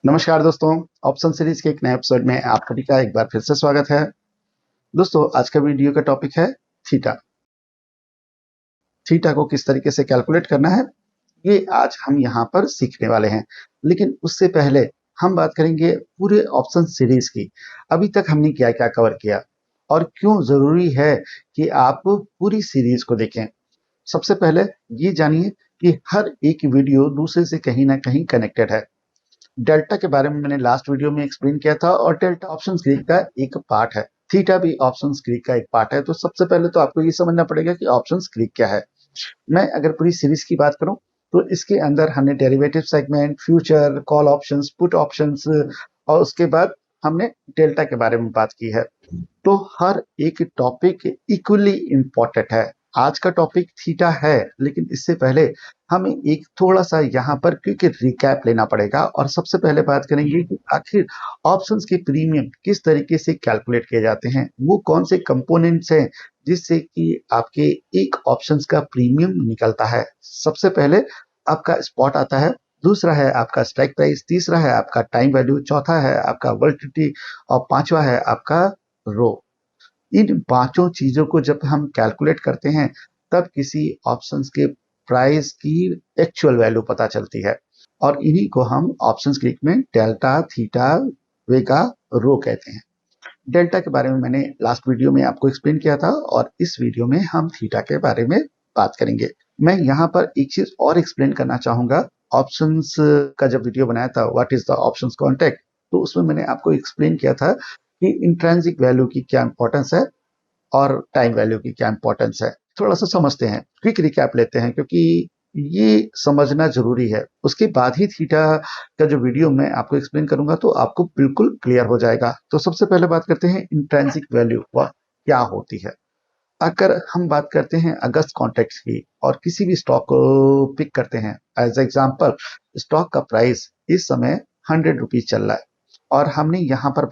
नमस्कार दोस्तों। Option series के एक नए एपिसोड में आप सभी का एक बार फिर से स्वागत है। दोस्तों, आज का वीडियो का टॉपिक है थीटा। थीटा को किस तरीके से कैलकुलेट करना है, ये आज हम यहाँ पर सीखने वाले हैं। लेकिन उससे पहले हम बात करेंगे पूरे ऑप्शन सीरीज की। अभी तक हमने क्या क्या कवर किया और क्यों जरूरी है कि आप पूरी सीरीज को देखें। सबसे पहले ये जानिए कि हर एक वीडियो दूसरे से कहीं ना कहीं कनेक्टेड है। डेल्टा के बारे में मैंने लास्ट वीडियो में एक्सप्लेन किया था और डेल्टा ऑप्शन ग्रीक का एक पार्ट है। थीटा भी ऑप्शन ग्रीक का एक पार्ट है। तो सबसे पहले तो आपको ये समझना पड़ेगा कि ऑप्शन ग्रीक क्या है। मैं अगर पूरी सीरीज की बात करूं तो इसके अंदर हमने derivative segment, future, call options, put options और उसके बाद हमने डेल्टा के बारे में बात की है। तो हर एक टॉपिक इक्वली इम्पोर्टेंट है। आज का टॉपिक थीटा है, लेकिन इससे पहले हमें एक थोड़ा सा यहाँ पर क्विक रिकैप लेना पड़ेगा और सबसे पहले बात करेंगे कि आखिर ऑप्शंस के प्रीमियम किस तरीके से कैलकुलेट किए जाते हैं, वो कौन से कंपोनेंट्स हैं जिससे कि आपके एक ऑप्शंस का प्रीमियम निकलता है। सबसे पहले आपका स्पॉट आता है, दूसरा है आपका स्ट्राइक प्राइस, तीसरा है आपका टाइम वैल्यू, चौथा है आपका वोलेटिलिटी और पांचवा है आपका रो। इन पांचों चीजों को जब हम कैलकुलेट करते हैं तब किसी ऑप्शंस के प्राइस की एक्चुअल वैल्यू पता चलती है और इन्हीं को हम ऑप्शंस ग्रीक में डेल्टा, थीटा, वेगा, रो कहते हैं। डेल्टा के बारे में मैंने लास्ट वीडियो में आपको एक्सप्लेन किया था और इस वीडियो में हम थीटा के बारे में बात करेंगे। मैं यहाँ पर एक चीज और एक्सप्लेन करना चाहूंगा। ऑप्शंस का जब वीडियो बनाया था what is the options contract, तो उसमें मैंने आपको एक्सप्लेन किया था कि इंट्रिंसिक वैल्यू की क्या इंपॉर्टेंस है और टाइम वैल्यू की क्या इंपॉर्टेंस है। थोड़ा सा समझते हैं, क्विक रिकैप लेते हैं क्योंकि ये समझना जरूरी है। उसके बाद ही थीटा का जो वीडियो मैं आपको एक्सप्लेन करूंगा तो आपको बिल्कुल क्लियर हो जाएगा। तो सबसे पहले बात करते हैं इंट्रिंसिक वैल्यू वह क्या होती है। अगर हम बात करते हैं अगस्त कॉन्ट्रैक्ट की और किसी भी स्टॉक को पिक करते हैं एज एग्जांपल, स्टॉक का प्राइस इस समय 100 रुपीज चल रहा है और हमने यहाँ पर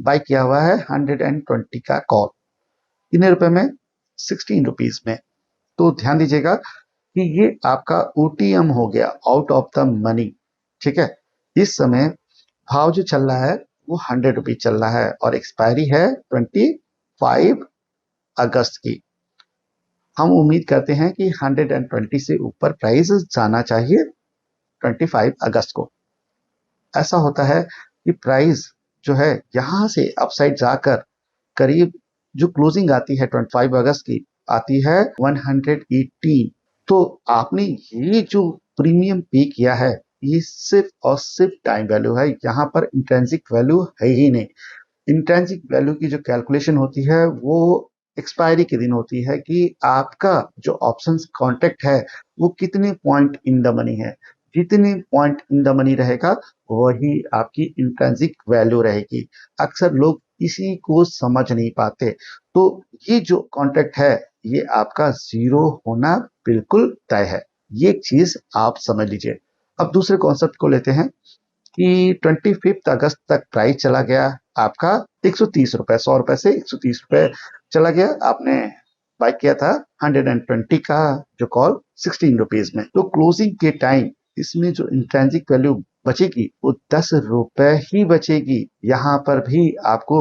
बाय किया हुआ है 120 का कॉल। कितने रुपए में? 16 रुपीज में। तो ध्यान दीजिएगा कि ये आपका ओटीएम हो गया, आउट ऑफ द मनी। ठीक है, इस समय भाव जो चल रहा है वो 100 रुपीज चल रहा है और एक्सपायरी है 25 अगस्त की। हम उम्मीद करते हैं कि 120 से ऊपर प्राइस जाना चाहिए 25 अगस्त को। ऐसा होता है कि प्राइस जो है यहां से अपसाइड जाकर करीब जो क्लोजिंग आती है 25 अगस्त की आती है 118। तो आपने ये जो प्रीमियम पे किया है ये सिर्फ और सिर्फ टाइम वैल्यू है, यहाँ पर इंट्रिंसिक वैल्यू है ही नहीं। इंट्रिंसिक वैल्यू की जो कैलकुलेशन होती है वो एक्सपायरी के दिन होती है कि आपका जो ऑप्शंस कॉन्ट्रैक्ट है वो कितने पॉइंट इन द मनी है। जितने पॉइंट इन द मनी रहेगा वही आपकी इंट्रिंसिक वैल्यू रहेगी। अक्सर लोग इसी को समझ नहीं पाते। तो ये जो कॉन्ट्रैक्ट है ये आपका जीरो होना बिल्कुल तय है। ये एक चीज आप समझ लीजिए। अब दूसरे कॉन्सेप्ट को लेते हैं कि 25 अगस्त तक प्राइस चला गया आपका 130 रुपए, 100 रुपए से 130 रुपए चला गया। आपने बाय किया था 120 का जो कॉल 16 रुपीज में। तो क्लोजिंग के टाइम इसमें जो इंट्रिंसिक वैल्यू बचेगी वो 10 रुपए ही बचेगी। यहाँ पर भी आपको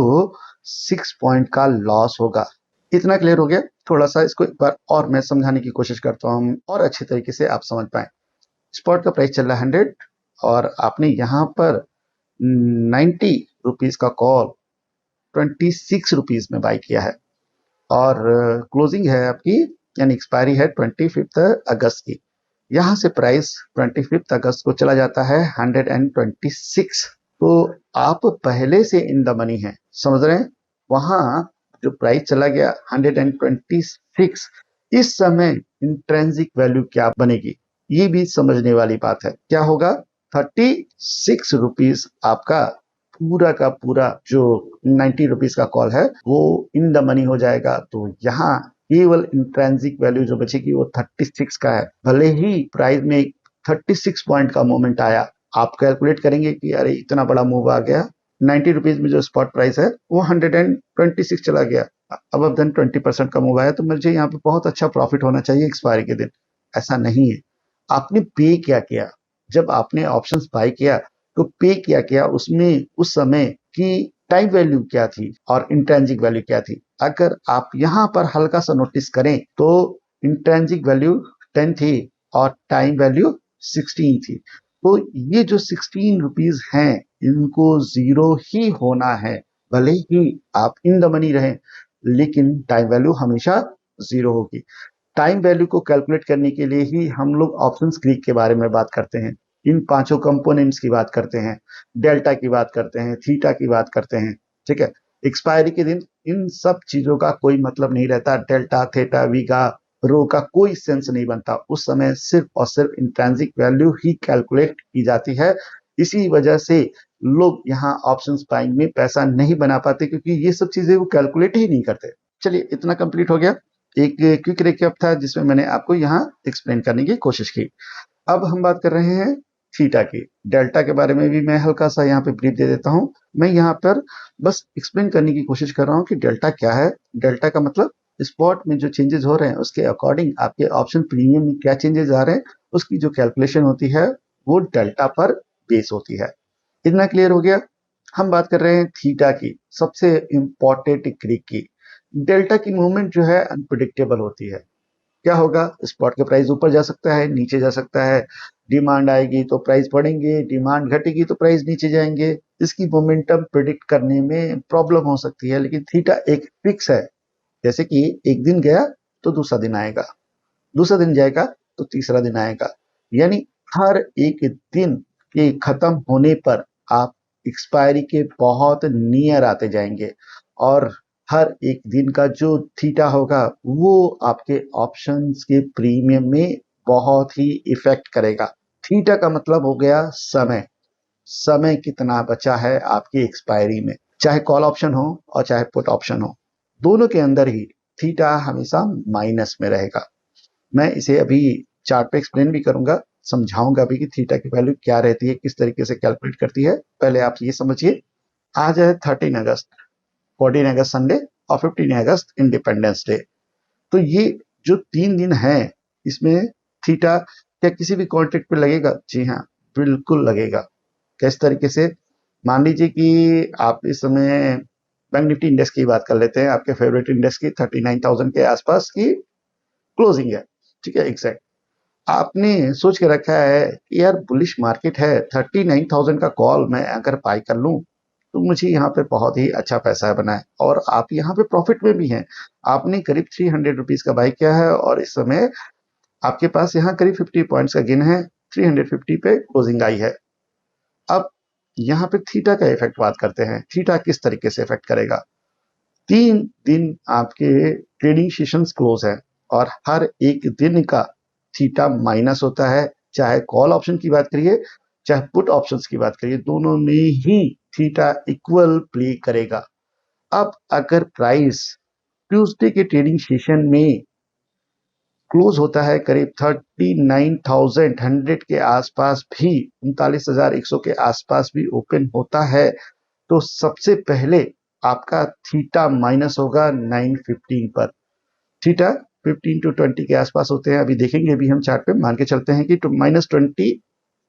6 पॉइंट का लॉस होगा। इतना क्लियर हो गया? थोड़ा सा इसको एक बार और मैं समझाने की कोशिश करता हूँ और अच्छे तरीके से आप समझ पाए। स्पॉट का प्राइस चल रहा है 100 और आपने यहाँ पर 90 रुपीज का कॉल 26 रुपीज में बाय किया है और क्लोजिंग है आपकी यानी एक्सपायरी है 25 अगस्त की। यहां से प्राइस 25 अगस्त को चला जाता है 126। तो आप पहले से इन द मनी है, समझ रहे हैं? वहां जो प्राइस चला गया 126, इस समय इंट्रिंसिक वैल्यू क्या बनेगी ये भी समझने वाली बात है। क्या होगा? 36 रुपीज आपका पूरा का पूरा जो 90 रुपीज का कॉल है वो इन द मनी हो जाएगा। तो यहाँ केवल इंट्रिंसिक वैल्यू जो बचेगी वो 36 का है। भले ही प्राइस में 36 पॉइंट का मूवमेंट आया, आप कैलकुलेट करेंगे कि अरे इतना बड़ा मूव आ गया, 90 रुपीज में जो स्पॉट प्राइस है वो 126 चला गया, अब देन 20% का मूव आया तो मुझे यहाँ पे बहुत अच्छा प्रॉफिट होना चाहिए एक्सपायरी के दिन। ऐसा नहीं है। आपने पे क्या किया? जब आपने ऑप्शंस बाय किया तो पे क्या किया उसमें उस समय की टाइम वैल्यू क्या थी और इंट्रिंसिक वैल्यू क्या थी। अगर आप यहाँ पर हल्का सा नोटिस करें तो इंट्रिंसिक वैल्यू 10 थी और टाइम वैल्यू 16 थी। तो ये जो 16 रुपीज हैं इनको जीरो ही होना है, भले ही आप इन द मनी रहें लेकिन टाइम वैल्यू हमेशा जीरो होगी। टाइम वैल्यू को कैलकुलेट करने के लिए ही हम लोग ऑप्शंस ग्रीक के बारे में बात करते हैं, इन पांचों कंपोनेंट्स की बात करते हैं, डेल्टा की बात करते हैं, थीटा की बात करते हैं। ठीक है, एक्सपायरी के दिन इन सब चीजों का कोई मतलब नहीं रहता, डेल्टा थीटा वीगा रो का कोई सेंस नहीं बनता। उस समय सिर्फ और सिर्फ इंट्रिंसिक वैल्यू ही कैलकुलेट की जाती है। इसी वजह से लोग यहाँ ऑप्शंस बाइंग में पैसा नहीं बना पाते क्योंकि ये सब चीजें वो कैलकुलेट ही नहीं करते। चलिए, इतना कंप्लीट हो गया। एक क्विक रिकैप था जिसमें मैंने आपको यहाँ एक्सप्लेन करने की कोशिश की। अब हम बात कर रहे हैं थीटा की। डेल्टा के बारे में भी मैं हल्का सा यहाँ पे ब्रीफ दे देता हूँ। मैं यहाँ पर बस एक्सप्लेन करने की कोशिश कर रहा हूँ कि डेल्टा क्या है। डेल्टा का मतलब स्पॉट में जो चेंजेस हो रहे हैं उसके अकॉर्डिंग आपके ऑप्शन प्रीमियम में क्या चेंजेस आ रहे हैं उसकी जो कैलकुलेशन होती है वो डेल्टा पर बेस होती है। इतना क्लियर हो गया। हम बात कर रहे हैं थीटा की, सबसे इंपॉर्टेंट ग्रीक की। डेल्टा की मूवमेंट जो है अनप्रिडिक्टेबल होती है। क्या होगा, स्पॉट के प्राइस ऊपर जा सकता है, नीचे जा सकता है, डिमांड आएगी तो प्राइस बढ़ेंगे, डिमांड घटेगी तो प्राइस नीचे जाएंगे। इसकी मोमेंटम प्रिडिक्ट करने में प्रॉब्लम हो सकती है, लेकिन थीटा एक फिक्स है। जैसे कि एक दिन गया तो दूसरा दिन आएगा, दूसरा दिन जाएगा तो तीसरा दिन आएगा, यानी हर एक दिन के खत्म होने पर आप एक्सपायरी के बहुत नियर आते जाएंगे और हर एक दिन का जो थीटा होगा वो आपके ऑप्शंस के प्रीमियम में बहुत ही इफेक्ट करेगा। थीटा का मतलब हो गया समय, समय कितना बचा है आपकी एक्सपायरी में, चाहे कॉल ऑप्शन हो और चाहे पुट ऑप्शन हो, दोनों के अंदर ही थीटा हमेशा माइनस में रहेगा। मैं इसे अभी चार्ट पे एक्सप्लेन भी करूंगा, समझाऊंगा भी कि थीटा की वैल्यू क्या रहती है, किस तरीके से कैलकुलेट करती है। पहले आप ये समझिए, आज है 13 अगस्त, 14 अगस्त संडे और 15 अगस्त इंडिपेंडेंस डे। तो ये जो 3 दिन है इसमें थीटा क्या किसी भी कॉन्ट्रैक्ट पे लगेगा? जी हाँ, बिल्कुल लगेगा। किस तरीके से? मान लीजिए कि आप इस समय बैंक निफ्टी इंडेक्स की बात कर लेते हैं, आपके फेवरेट इंडेक्स की 39,000 के आसपास की क्लोजिंग है। ठीक है, एग्जैक्ट आपने सोच के रखा है कि यार बुलिश मार्केट है, 39,000 का कॉल मैं अगर बाय कर लूं तो मुझे यहाँ पे बहुत ही अच्छा पैसा बना है और आप यहाँ पे प्रॉफिट में भी हैं। आपने करीब 300 रुपीज का बाय किया है और इस समय आपके पास यहाँ करीब 50 पॉइंट्स का गेन है, 350 पे क्लोजिंग आई है। अब यहाँ पे थीटा का इफेक्ट बात करते हैं, थीटा किस तरीके से इफेक्ट करेगा। 3 दिन आपके ट्रेडिंग सेशंस क्लोज है और हर एक दिन का थीटा माइनस होता है, चाहे कॉल ऑप्शन की बात करिए चाहे पुट ऑप्शंस की बात करिए, दोनों में ही थीटा इक्वल प्ले करेगा। अब अगर प्राइस ट्यूसडे के ट्रेडिंग सेशन में क्लोज होता है करीब 39,100 के आसपास भी, 39,100 के आसपास भी ओपन होता है, तो सबसे पहले आपका थीटा माइनस होगा 915 पर। थीटा 15 to 20 के आसपास होते हैं, अभी देखेंगे, अभी हम चार्ट पे मान के चलते हैं कि -20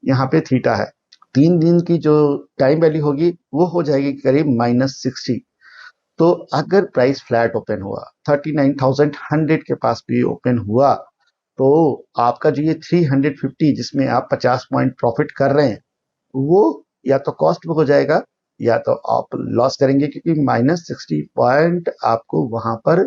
यहाँ पे थीटा है। 3 दिन की जो टाइम वैल्यू होगी वो हो जाएगी करीब -60। तो अगर प्राइस फ्लैट ओपन हुआ 39,100 के पास भी ओपन हुआ तो आपका जो ये 350 जिसमें आप 50 पॉइंट प्रॉफिट कर रहे हैं वो या तो कॉस्ट बुक हो जाएगा या तो आप लॉस करेंगे, क्योंकि -60 पॉइंट आपको वहां पर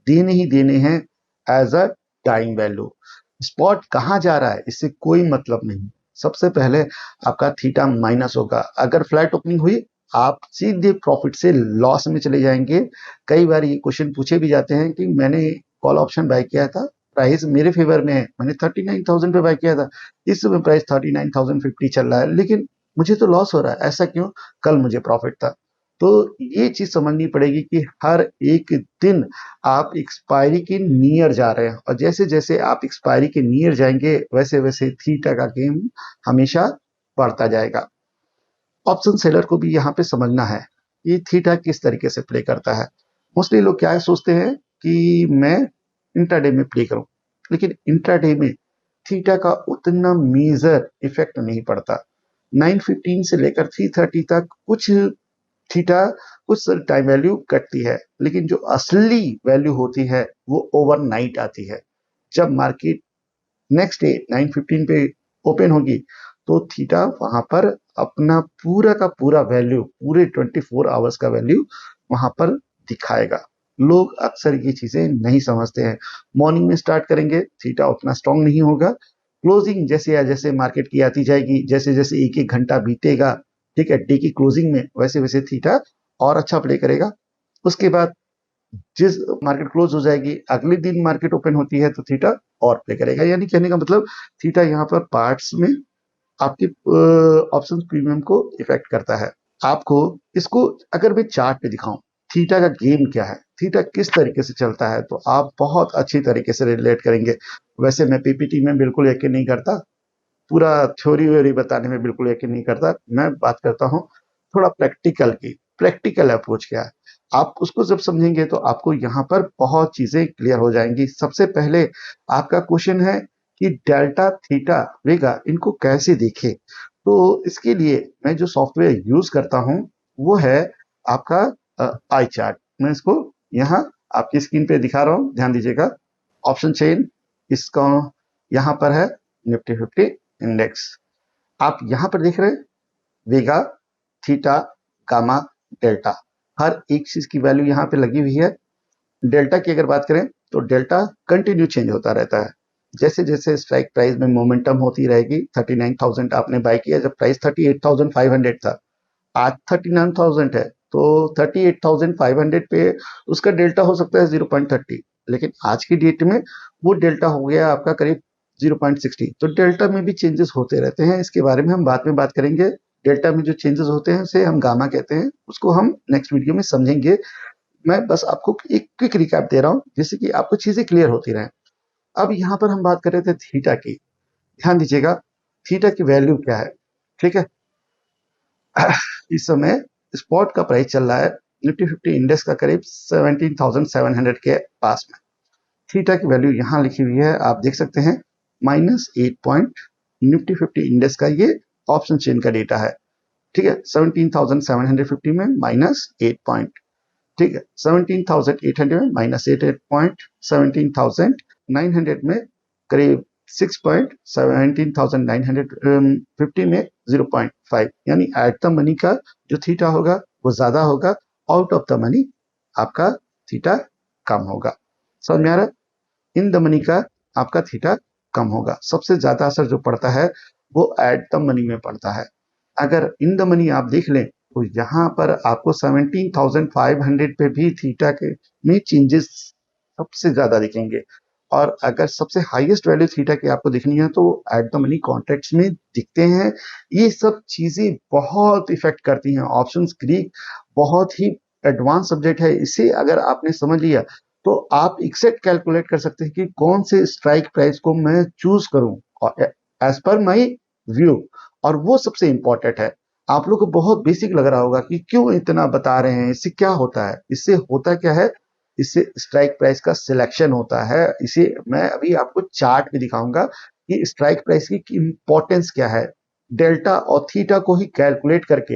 देने ही देने हैं as a time value. Spot कहाँ जा रहा है इससे कोई मतलब नहीं। सबसे पहले आपका थीटा माइनस होगा, अगर फ्लैट ओपनिंग हुई आप सीधे प्रॉफिट से लॉस में चले जाएंगे। कई बार ये क्वेश्चन पूछे भी जाते हैं कि मैंने कॉल ऑप्शन बाय किया था, प्राइस मेरे फेवर में है, मैंने 39,000 पे बाय किया था, इस समय प्राइस 39,050 चल रहा है, लेकिन मुझे तो लॉस हो रहा है, ऐसा क्यों? कल मुझे प्रॉफिट था। तो ये चीज समझनी पड़ेगी कि हर एक दिन आप एक्सपायरी के नियर जा रहे हैं और जैसे जैसे आप एक्सपायरी के नियर जाएंगे वैसे वैसे थीटा का गेम हमेशा बढ़ता जाएगा। ऑप्शन सेलर को भी यहाँ पे समझना है कि थीटा किस तरीके से प्ले करता है। मोस्टली लोग क्या सोचते हैं कि मैं इंट्राडे में प्ले करूं, लेकिन इंट्राडे में थीटा का उतना मेजर इफेक्ट नहीं पड़ता। 9:15 से लेकर 3:30 तक कुछ थीटा कुछ टाइम वैल्यू कटती है, लेकिन जो असली वैल्यू होती है वो ओवरनाइट आती है। जब मार्केट नेक्स्ट डे 9:15 पे ओपन होगी तो थीटा वहां पर अपना पूरा का पूरा वैल्यू, पूरे 24 आवर्स का वैल्यू वहां पर दिखाएगा। लोग अक्सर ये चीजें नहीं समझते हैं। मॉर्निंग में स्टार्ट करेंगे, थीटा उतना स्ट्रांग नहीं होगा। क्लोजिंग जैसे जैसे मार्केट की आती जाएगी, जैसे जैसे एक एक घंटा बीतेगा, ठीक है, डे की क्लोजिंग में वैसे वैसे थीटा और अच्छा प्ले करेगा। उसके बाद जिस मार्केट क्लोज हो जाएगी, अगले दिन मार्केट ओपन होती है तो थीटा और प्ले करेगा। यानी कहने का मतलब थीटा यहाँ पर पार्ट्स में आपके ऑप्शन प्रीमियम को इफेक्ट करता है। आपको इसको अगर मैं चार्ट पे दिखाऊं, थीटा का गेम क्या है, थीटा किस तरीके से चलता है, तो आप बहुत अच्छी तरीके से रिलेट करेंगे। वैसे मैं पीपीटी में बिल्कुल यकीन नहीं करता, पूरा थ्योरी व्योरी बताने में बिल्कुल यकीन नहीं करता। मैं बात करता हूँ थोड़ा प्रैक्टिकल की। प्रैक्टिकल अप्रोच क्या है, आप उसको जब समझेंगे तो आपको यहाँ पर बहुत चीजें क्लियर हो जाएंगी। सबसे पहले आपका क्वेश्चन है कि डेल्टा, थीटा, वेगा इनको कैसे देखे। तो इसके लिए मैं जो सॉफ्टवेयर यूज करता हूँ वो है आपका आई चार्ट। मैं इसको यहाँ आपकी स्क्रीन पे दिखा रहा हूँ, ध्यान दीजिएगा। ऑप्शन चेन इसका यहाँ पर है, निफ्टी 50 इंडेक्स। आप यहां पर देख रहे हैं वेगा, थीटा, गामा, डेल्टा, हर एक चीज की वैल्यू यहां पे लगी हुई है। डेल्टा की अगर बात करें तो डेल्टा कंटिन्यू चेंज होता रहता है। जैसे जैसे स्ट्राइक प्राइस में मोमेंटम होती रहेगी, 39,000 आपने बाय किया जब प्राइस 38,500 था, आज 39,000 है, तो 38,500 पे उसका डेल्टा हो सकता है 0.30, लेकिन आज की डेट में वो डेल्टा हो गया आपका करीब 0.60। तो डेल्टा में भी चेंजेस होते रहते हैं, इसके बारे में हम बाद में बात करेंगे। डेल्टा में जो चेंजेस होते हैं उसे हम गामा कहते हैं, उसको हम नेक्स्ट वीडियो में समझेंगे। मैं बस आपको एक क्विक रिकैप दे रहा हूँ जिससे कि आपको चीजें क्लियर होती रहें। अब यहाँ पर हम बात कर रहे थे थीटा की, ध्यान दीजिएगा थीटा की वैल्यू क्या है। ठीक है, इस समय स्पॉट का प्राइस चल रहा है निफ्टी 50 इंडेक्स का करीब 17,700 के पास में। थीटा की वैल्यू यहाँ लिखी हुई है, आप देख सकते हैं -8 पॉइंट। निफ्टी 50 इंडेक्स का ये ऑप्शन चेन का डेटा है, ठीक है। 17,750 में -8 पॉइंट, ठीक है। 17,800 में -8 पॉइंट, 17,900 में करीब 6 पॉइंट, 17,950 में 0.5। यानी एट द मनी का जो थीटा होगा वो ज्यादा होगा, आउट ऑफ द मनी आपका थीटा कम होगा। समझ में आ रहा है? इन द मनी का आपका थीटा कम होगा। सबसे ज्यादा असर जो पड़ता है वो एट द मनी में पड़ता है। अगर इन द मनी आप देख लें तो यहाँ पर आपको 17,500 पे भी थीटा के में चेंजेस सबसे ज्यादा दिखेंगे। और अगर सबसे हाईएस्ट वैल्यू थीटा की आपको दिखनी है तो एट द मनी कॉन्ट्रैक्ट्स में दिखते हैं। ये सब चीजें बहुत इफेक्ट करती हैं। ऑप्शंस ग्रीक बहुत ही एडवांस सब्जेक्ट है, इसे अगर आपने समझ लिया तो आप एग्जैक्ट कैलकुलेट कर सकते हैं कि कौन से स्ट्राइक प्राइस को मैं चूज करूं और एज पर माई व्यू। और वो सबसे इंपॉर्टेंट है। आप लोग को बहुत बेसिक लग रहा होगा कि क्यों इतना बता रहे हैं, इससे क्या होता है। इससे होता क्या है, इससे स्ट्राइक प्राइस का सिलेक्शन होता है। इसे मैं अभी आपको चार्ट में दिखाऊंगा कि स्ट्राइक प्राइस की इंपॉर्टेंस क्या है। डेल्टा और थीटा को ही कैलकुलेट करके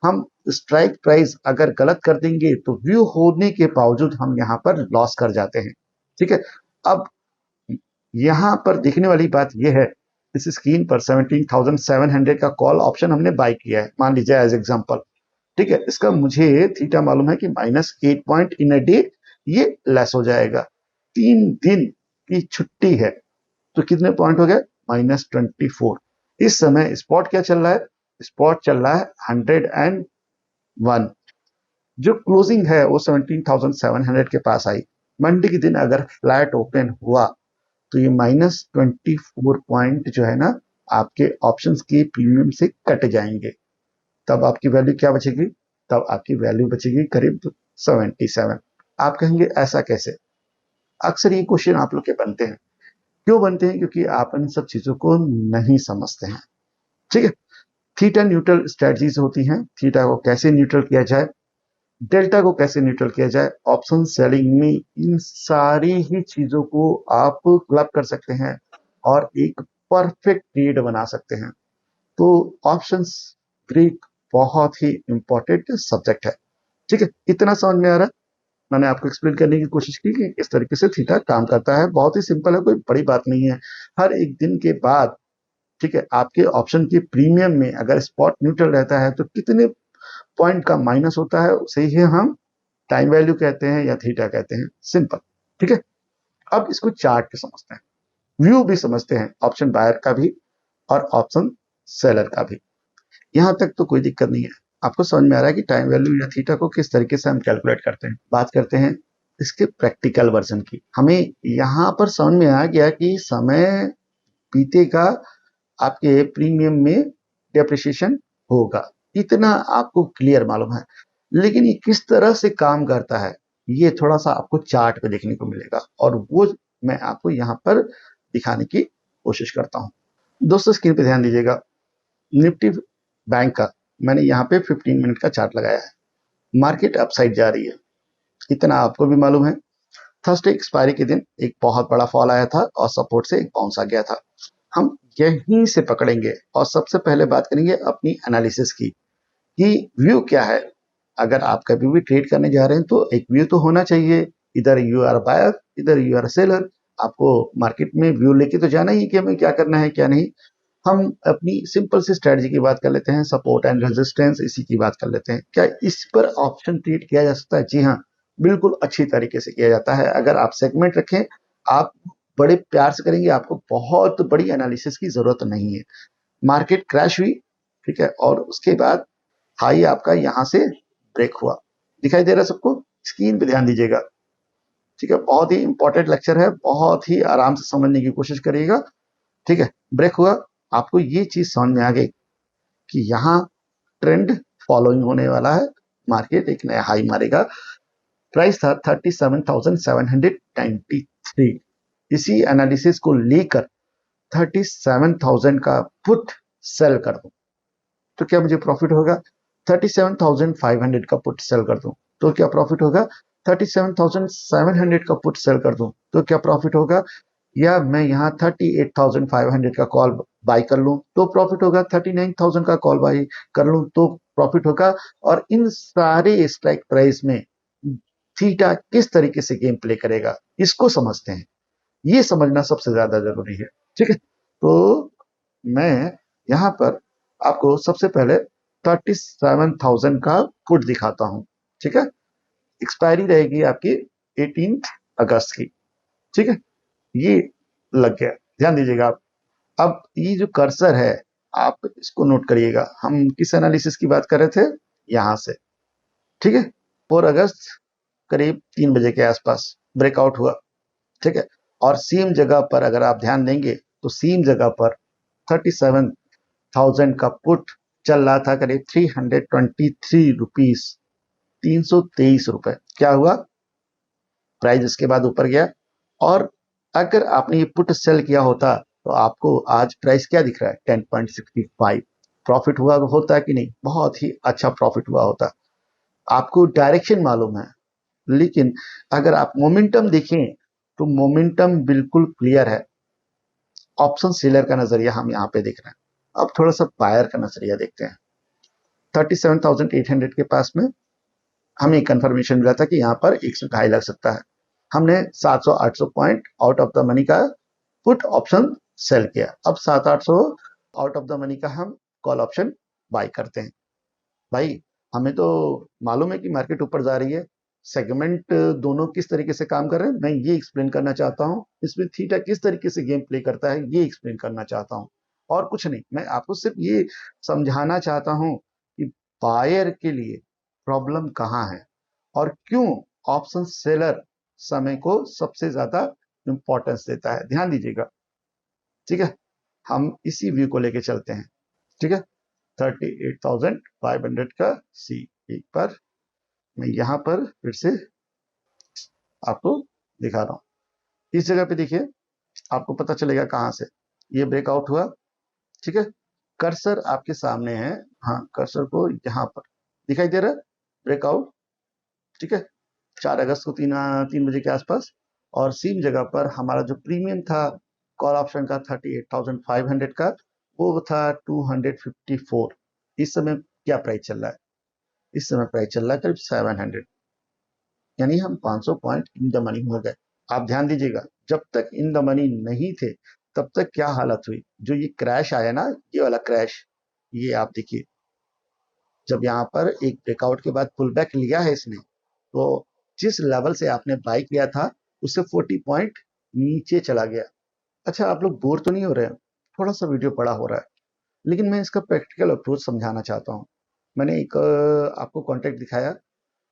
हम स्ट्राइक प्राइस अगर गलत कर देंगे तो व्यू होने के बावजूद हम यहाँ पर लॉस कर जाते हैं। ठीक है, अब यहाँ पर देखने वाली बात यह है, इस स्क्रीन पर 17,700 का कॉल ऑप्शन हमने बाय किया है, मान लीजिए एज एग्जांपल। ठीक है, इसका मुझे थीटा मालूम है कि -8 पॉइंट इन अ डे ये लेस हो जाएगा। 3 दिन की छुट्टी है तो कितने पॉइंट हो गए, -24। इस समय स्पॉट क्या चल रहा है, स्पॉट चल रहा है 101। जो क्लोजिंग है वो 17,700 के पास आई। मंडे के दिन अगर फ्लैट ओपन हुआ तो ये -24 पॉइंट जो है ना आपके ऑप्शंस की प्रीमियम से कट जाएंगे। तब आपकी वैल्यू क्या बचेगी, तब आपकी वैल्यू बचेगी करीब 77। आप कहेंगे ऐसा कैसे। अक्सर ये क्वेश्चन आप लोग के बनते हैं। क्यों बनते हैं, क्योंकि आप इन सब चीजों को नहीं समझते हैं। ठीक है, थीटा न्यूट्रल स्ट्रेटजीज होती हैं। थीटा को कैसे न्यूट्रल किया जाए, डेल्टा को कैसे न्यूट्रल किया जाए, ऑप्शन सेलिंग में इन सारी ही चीजों को आप क्लब कर सकते हैं और एक परफेक्ट ट्रेड बना सकते हैं। तो ऑप्शंस ब्रेक बहुत ही इंपॉर्टेंट सब्जेक्ट है। ठीक है, इतना समझ में आ रहा है? मैंने आपको एक्सप्लेन करने की कोशिश की कि इस तरीके से थीटा काम करता है। बहुत ही सिंपल है, कोई बड़ी बात नहीं है। हर एक दिन के बाद, ठीक है, आपके ऑप्शन के प्रीमियम में अगर स्पॉट न्यूट्रल रहता है तो कितने पॉइंट का माइनस होता है, उसे ही हम टाइम वैल्यू कहते हैं या थीटा कहते हैं। सिंपल। ठीक है, अब इसको चार्ट पे समझते हैं, व्यू भी समझते हैं, ऑप्शन बायर का भी और ऑप्शन सेलर का भी। यहां तक तो कोई दिक्कत नहीं है। आपको समझ में आ रहा है कि टाइम वैल्यू या थीटा को किस तरीके से हम कैलकुलेट करते हैं। बात करते हैं इसके प्रैक्टिकल वर्जन की। हमें यहां पर समझ में आ गया कि समय बीतेगा, आपके प्रीमियम में डेप्रिसिएशन होगा, इतना आपको क्लियर मालूम है। लेकिन ये किस तरह से काम करता है, ये थोड़ा सा आपको चार्ट पे देखने को मिलेगा, और वो मैं आपको यहाँ पर दिखाने की कोशिश करता हूँ। दोस्तों स्क्रीन पे ध्यान दीजिएगा, निफ्टी बैंक का मैंने यहाँ पे 15 मिनट का चार्ट लगाया है। मार्केट अपसाइड जा रही है, इतना आपको भी मालूम है। थर्सडे एक्सपायरी के दिन एक बहुत बड़ा फॉल आया था और सपोर्ट से एक बाउंस आ गया था। हम यहीं से पकड़ेंगे और सबसे पहले बात करेंगे अपनी एनालिसिस की कि व्यू क्या है। अगर आप कभी भी ट्रेड करने जा रहे हैं तो एक व्यू तो होना चाहिए, इधर यू आर बायर, इधर यू आर सेलर। आपको मार्केट में व्यू लेके तो जाना ही कि हमें क्या करना है क्या नहीं। हम अपनी सिंपल सी स्ट्रेटजी की बात कर लेते हैं, सपोर्ट एंड रेजिस्टेंस, इसी की बात कर लेते हैं। क्या इस पर ऑप्शन ट्रेड किया जा सकता है? जी हाँ, बिल्कुल अच्छी तरीके से किया जाता है। अगर आप सेगमेंट रखें, आप बड़े प्यार से करेंगे, आपको बहुत बड़ी एनालिसिस की जरूरत नहीं है। मार्केट क्रैश हुई, ठीक है, और उसके बाद हाई आपका यहां से ब्रेक हुआ, दिखाई दे रहा है सबको? स्क्रीन पे ध्यान दीजिएगा। ठीक है, बहुत ही इंपॉर्टेंट लेक्चर है, बहुत ही आराम से समझने की कोशिश करिएगा। ठीक है, ब्रेक हुआ, आपको ये चीज समझ में आ गई कि यहाँ ट्रेंड फॉलोइंग होने वाला है, मार्केट एक नया हाई मारेगा। प्राइस था 37,793। इसी एनालिसिस को लेकर 37,000 का पुट सेल कर दूं तो क्या मुझे प्रॉफिट होगा? 37,500 का पुट सेल कर दूं तो क्या प्रॉफिट होगा? 37,700 का पुट सेल कर दूं तो क्या प्रॉफिट होगा? या मैं यहाँ 38,500 का कॉल बाई कर लूं तो प्रॉफिट होगा, 39,000 का कॉल बाई कर लूं तो प्रॉफिट होगा। और इन सारे स्ट्राइक प्राइस में थीटा किस तरीके से गेम प्ले करेगा, इसको समझते हैं। ये समझना सबसे ज्यादा जरूरी है। ठीक है, तो मैं यहाँ पर आपको सबसे पहले 37,000 का पुट दिखाता हूं। ठीक है, एक्सपायरी रहेगी आपकी 18 अगस्त की। ठीक है, ये लग गया, ध्यान दीजिएगा आप। अब ये जो कर्सर है, आप इसको नोट करिएगा। हम किस एनालिसिस की बात कर रहे थे? यहां से। ठीक है, 4 अगस्त करीब 3 बजे के आसपास ब्रेकआउट हुआ। ठीक है, और सेम जगह पर अगर आप ध्यान देंगे तो सेम जगह पर 37,000 का पुट चल रहा था करीब 323 रुपीज, 323 रुपए। क्या हुआ? प्राइस इसके बाद ऊपर गया, और अगर आपने ये पुट सेल किया होता तो आपको आज प्राइस क्या दिख रहा है? 10.65। प्रॉफिट हुआ होता कि नहीं? बहुत ही अच्छा प्रॉफिट हुआ होता। आपको डायरेक्शन मालूम है, लेकिन अगर आप मोमेंटम देखें तो मोमेंटम बिल्कुल क्लियर है। ऑप्शन सेलर का नजरिया हम यहाँ पे देख रहे हैं। अब थोड़ा सा बायर का नजरिया देखते हैं। 37,800 के पास में हमें कंफर्मेशन मिला था कि यहाँ पर एक हाई लग सकता है। हमने 700-800 point out of the money का पुट ऑप्शन सेल किया। अब 700-800 आउट ऑफ द मनी का हम कॉल ऑप्शन बाय करते हैं। भाई, हमें तो मालूम है कि मार्केट ऊपर जा रही है, सेगमेंट दोनों किस तरीके से काम कर रहे हैं मैं ये एक्सप्लेन करना चाहता हूँ। इसमें थीटा किस तरीके से गेम प्ले करता है ये एक्सप्लेन करना चाहता हूँ, और कुछ नहीं। मैं आपको सिर्फ ये समझाना चाहता हूँ कि बायर के लिए प्रॉब्लम कहाँ है और क्यों ऑप्शन सेलर समय को सबसे ज्यादा इंपॉर्टेंस देता है। ध्यान दीजिएगा। ठीक है, हम इसी व्यू को लेके चलते हैं। ठीक है, 38,500 का सी। एक बार मैं यहां पर फिर से आपको दिखा रहा हूं। इस जगह पे देखिए, आपको पता चलेगा कहां से ये ब्रेकआउट हुआ। ठीक है, कर्सर आपके सामने है। हाँ, कर्सर को यहां पर दिखाई दे रहा है ब्रेकआउट। ठीक है, 4 अगस्त को 3 बजे के आसपास, और सेम जगह पर हमारा जो प्रीमियम था कॉल ऑप्शन का 38,500 का, वो था 254। इस समय क्या प्राइस चल रहा है? इस समय प्राइस चल रहा है करीब 700, यानी हम 500 पॉइंट इन द मनी हो गए। आप ध्यान दीजिएगा, जब तक इन द मनी नहीं थे तब तक क्या हालत हुई। जो ये क्रैश आया ना, ये वाला क्रैश, ये आप देखिए, जब यहाँ पर एक ब्रेकआउट के बाद पुल बैक लिया है इसने, तो जिस लेवल से आपने बाई किया था उससे 40 पॉइंट नीचे चला गया। अच्छा, आप लोग बोर तो नहीं हो रहे हैं? थोड़ा सा वीडियो बड़ा हो रहा है, लेकिन मैं इसका प्रैक्टिकल अप्रोच समझाना चाहता हूँ। मैंने एक आपको कॉन्टेक्ट दिखाया,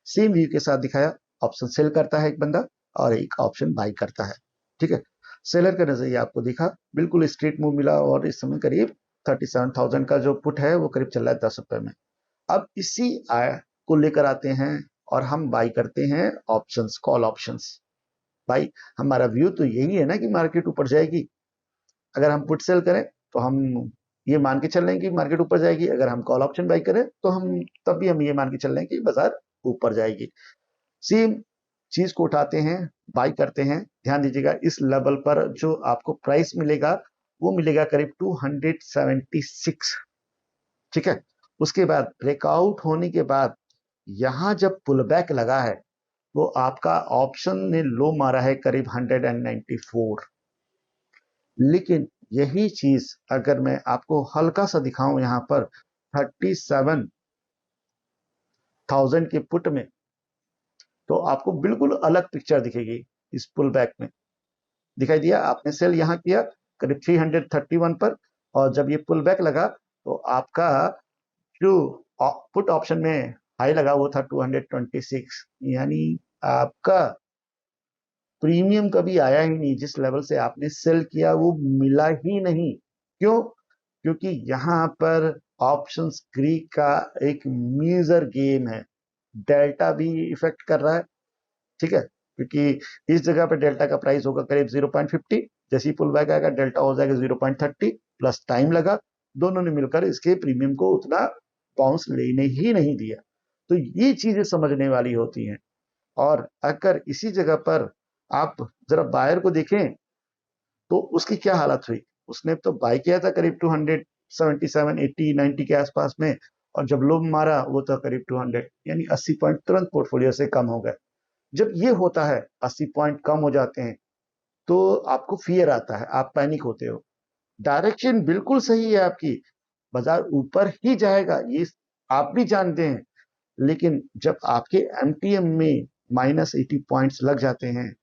सेम व्यू के साथ दिखाया। ऑप्शन सेल करता है एक बंदा और एक ऑप्शन बाई करता है, ठीक है। सेलर का नजरिया आपको दिखा, बिल्कुल स्ट्रेट मूव मिला और इस समय करीब 37,000 का जो पुट है वो करीब चल रहा है 10 रुपए में। अब इसी आय को लेकर आते हैं और हम बाई करते हैं ऑप्शंस, कॉल ऑप्शंस। भाई, हमारा व्यू तो यही है ना कि मार्केट ऊपर जाएगी। अगर हम पुट सेल करें तो हम ये मान के चल रहे हैं कि मार्केट ऊपर जाएगी। अगर हम कॉल ऑप्शन बाई करें तो हम तब भी हम ये मान के चल रहे हैं कि बाजार ऊपर जाएगी। सेम चीज को उठाते हैं, बाई करते हैं। ध्यान दीजिएगा, इस लेवल पर जो आपको प्राइस मिलेगा वो मिलेगा करीब 276, ठीक है। उसके बाद ब्रेकआउट होने के बाद यहां जब पुल बैक लगा है तो आपका ऑप्शन ने लो मारा है करीब 194। लेकिन यही चीज अगर मैं आपको हल्का सा दिखाऊं यहां पर 37,000 के पुट में, तो आपको बिल्कुल अलग पिक्चर दिखेगी। इस पुल बैक में दिखाई दिया, आपने सेल यहां किया करीब 331 पर, और जब ये पुल बैक लगा तो आपका जो पुट ऑप्शन में हाई लगा वो था 226, यानी आपका प्रीमियम कभी आया ही नहीं। जिस लेवल से आपने सेल किया वो मिला ही नहीं। क्यों? क्योंकि यहाँ पर ऑप्शंस ग्रीक का एक मेजर गेम है। डेल्टा भी इफेक्ट कर रहा है, ठीक है, क्योंकि इस जगह पे डेल्टा का प्राइस होगा करीब 0.50। जैसे ही पुल बैक आएगा डेल्टा हो जाएगा 0.30, प्लस टाइम लगा, दोनों ने मिलकर इसके प्रीमियम को उतना बाउंस लेने ही नहीं दिया। तो ये चीजें समझने वाली होती हैं। और अगर इसी जगह पर आप जरा बायर को देखें तो उसकी क्या हालत हुई। उसने तो बाई किया था करीब 277, 80, 90 के आसपास में, और जब लो मारा वो था करीब 200, यानी 80 पॉइंट तुरंत पोर्टफोलियो से कम हो गए। जब ये होता है, 80 पॉइंट कम हो जाते हैं, तो आपको फियर आता है, आप पैनिक होते हो। डायरेक्शन बिल्कुल सही है आपकी, बाजार ऊपर ही जाएगा, ये आप भी जानते हैं। लेकिन जब आपके एमटीएम में -80 पॉइंट्स लग जाते हैं,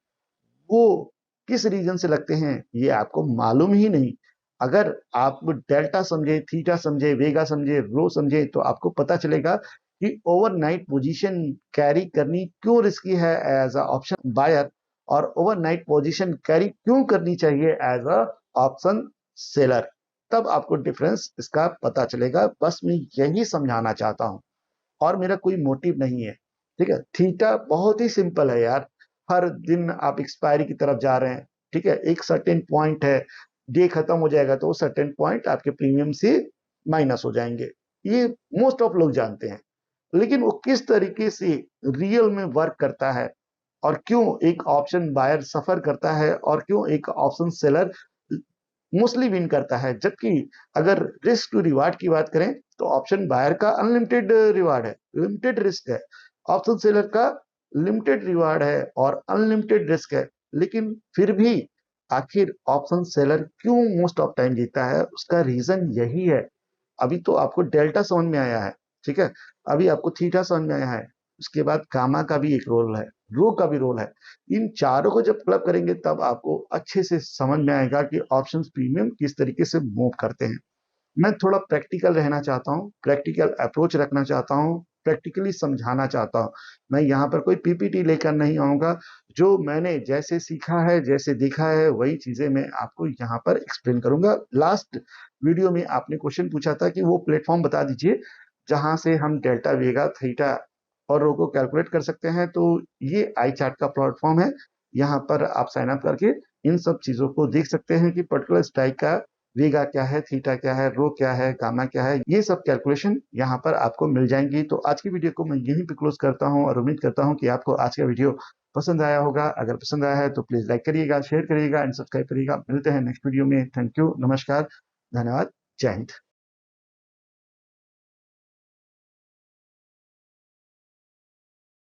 वो किस रीजन से लगते हैं ये आपको मालूम ही नहीं। अगर आप डेल्टा समझे, थीटा समझे, वेगा समझे, रो समझे, तो आपको पता चलेगा कि ओवरनाइट पोजीशन कैरी करनी क्यों रिस्की है एज अ ऑप्शन बायर, और ओवरनाइट पोजीशन कैरी क्यों करनी चाहिए एज अ ऑप्शन सेलर। तब आपको डिफरेंस इसका पता चलेगा। बस मैं यही समझाना चाहता हूं, और मेरा कोई मोटिव नहीं है, ठीक है। थीटा बहुत ही सिंपल है यार। हर दिन आप एक्सपायरी की तरफ जा रहे हैं, ठीक है। एक सर्टेन पॉइंट है, डे खत्म हो जाएगा तो वो सर्टेन पॉइंट आपके प्रीमियम से माइनस हो जाएंगे। ये मोस्ट ऑफ लोग जानते हैं। लेकिन वो किस तरीके से रियल में वर्क करता है, और क्यों एक ऑप्शन बायर सफर करता है, और क्यों एक ऑप्शन सेलर मोस्टली विन करता है। जबकि अगर रिस्क टू रिवार्ड की बात करें तो ऑप्शन बायर का अनलिमिटेड रिवार्ड है, लिमिटेड रिस्क है। ऑप्शन सेलर का लिमिटेड रिवार्ड है और अनलिमिटेड रिस्क है। लेकिन फिर भी आखिर ऑप्शन सेलर क्यों मोस्ट ऑफ टाइम जीता है, उसका रीजन यही है। अभी तो आपको डेल्टा समझ में आया है, ठीक है। अभी आपको थीटा समझ में आया है, उसके बाद गामा का भी एक रोल है, रो का भी रोल है। इन चारों को जब क्लब करेंगे तब आपको अच्छे से समझ में आएगा कि ऑप्शंस प्रीमियम किस तरीके से मूव करते हैं। मैं थोड़ा प्रैक्टिकल रहना चाहता हूँ, प्रैक्टिकल अप्रोच रखना चाहता हूँ, प्रैक्टिकली समझाना चाहता हूँ। मैं यहाँ पर कोई पीपीटी लेकर नहीं आऊंगा। जो मैंने जैसे सीखा है, जैसे देखा है, वही चीजें मैं आपको यहाँ पर एक्सप्लेन करूंगा। लास्ट वीडियो में आपने क्वेश्चन पूछा था कि वो प्लेटफॉर्म बता दीजिए जहां से हम डेल्टा, वेगा, थीटा और रो को कैलकुलेट कर सकते हैं। तो ये आई चार्ट का प्लेटफॉर्म है, यहाँ पर आप साइन अप करके इन सब चीजों को देख सकते हैं कि पर्टिकुलर स्ट्राइक का वेगा क्या है, थीटा क्या है, रो क्या है, गामा क्या है, ये सब कैलकुलेशन यहाँ पर आपको मिल जाएंगी। तो आज की वीडियो को मैं यहीं पे क्लोज करता हूँ, और उम्मीद करता हूँ कि आपको आज का वीडियो पसंद आया होगा। अगर पसंद आया है तो प्लीज लाइक करिएगा, शेयर करिएगा एंड सब्सक्राइब करिएगा। मिलते हैं नेक्स्ट वीडियो में। थैंक यू, नमस्कार, धन्यवाद। जय हिंद।